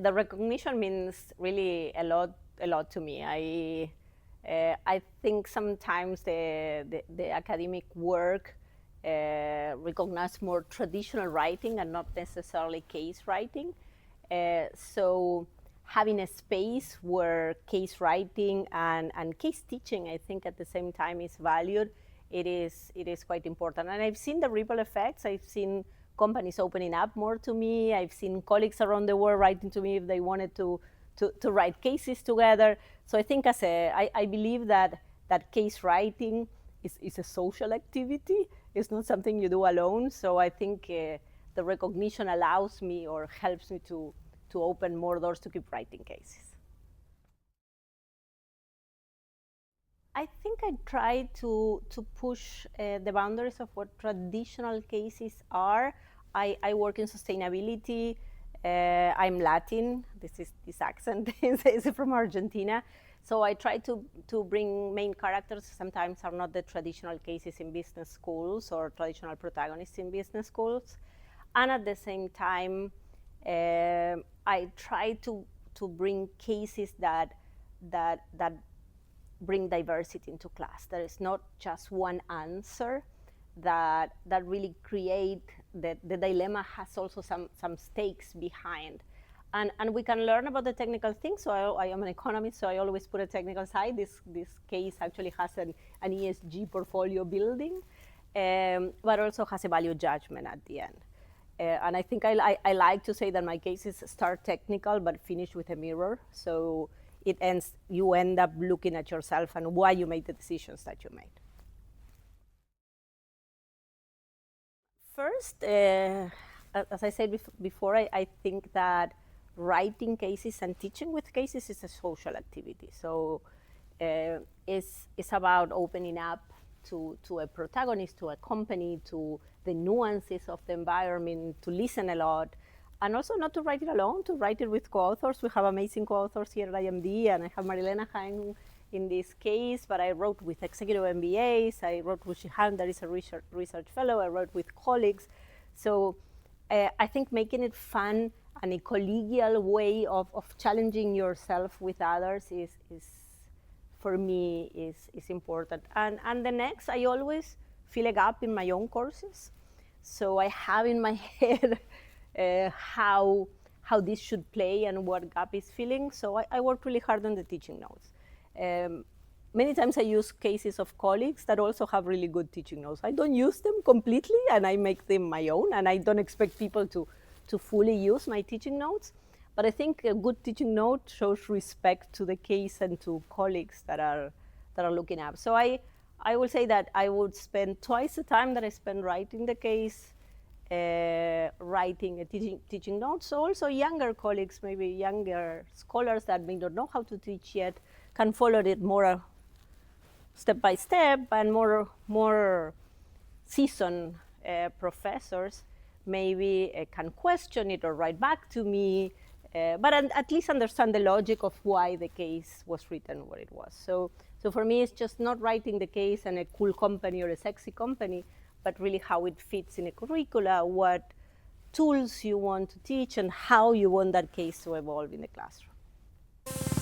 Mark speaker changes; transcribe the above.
Speaker 1: the recognition means really a lot to me. I think sometimes the academic work recognize more traditional writing and not necessarily case writing. So having a space where case writing and case teaching, I think at the same time is valued, it is quite important. And I've seen the ripple effects. I've seen companies opening up more to me. I've seen colleagues around the world writing to me if they wanted to write cases together. So I think I believe that case writing is a social activity. It's not something you do alone. So I think the recognition allows me or helps me to open more doors to keep writing cases. I think I try to push the boundaries of what traditional cases are. I work in sustainability. I'm Latin. This accent is from Argentina. So I try to bring main characters. Sometimes are not the traditional cases in business schools or traditional protagonists in business schools. And at the same time, I try to bring cases that bring diversity into class. There is not just one answer that really create the dilemma has also some stakes behind. And we can learn about the technical things. So I am an economist, so I always put a technical side. This case actually has an ESG portfolio building, but also has a value judgment at the end. And I think I like to say that my cases start technical but finish with a mirror. So you end up looking at yourself and why you made the decisions that you made. First, as I said before, I think that writing cases and teaching with cases is a social activity. So it's about opening up to a protagonist, to a company, to the nuances of the environment, to listen a lot, and also not to write it alone, to write it with co-authors. We have amazing co-authors here at IMD, and I have Marilena Hang in this case, but I wrote with executive MBAs, I wrote with Shihan, that is a research fellow, I wrote with colleagues. So I think making it fun and a collegial way of challenging yourself with others is for me, is important. And the next, I always fill a gap in my own courses. So I have in my head how this should play and what gap is filling. So I work really hard on the teaching notes. Many times I use cases of colleagues that also have really good teaching notes. I don't use them completely, and I make them my own, and I don't expect people to fully use my teaching notes. But I think a good teaching note shows respect to the case and to colleagues that are looking up. So I will say that I would spend twice the time that I spend writing the case, writing a teaching notes. So also younger colleagues, maybe younger scholars that may not know how to teach yet, can follow it more step by step, and more seasoned professors maybe can question it or write back to me, but at least understand the logic of why the case was written what it was. So for me, it's just not writing the case and a cool company or a sexy company, but really how it fits in a curricula, what tools you want to teach, and how you want that case to evolve in the classroom.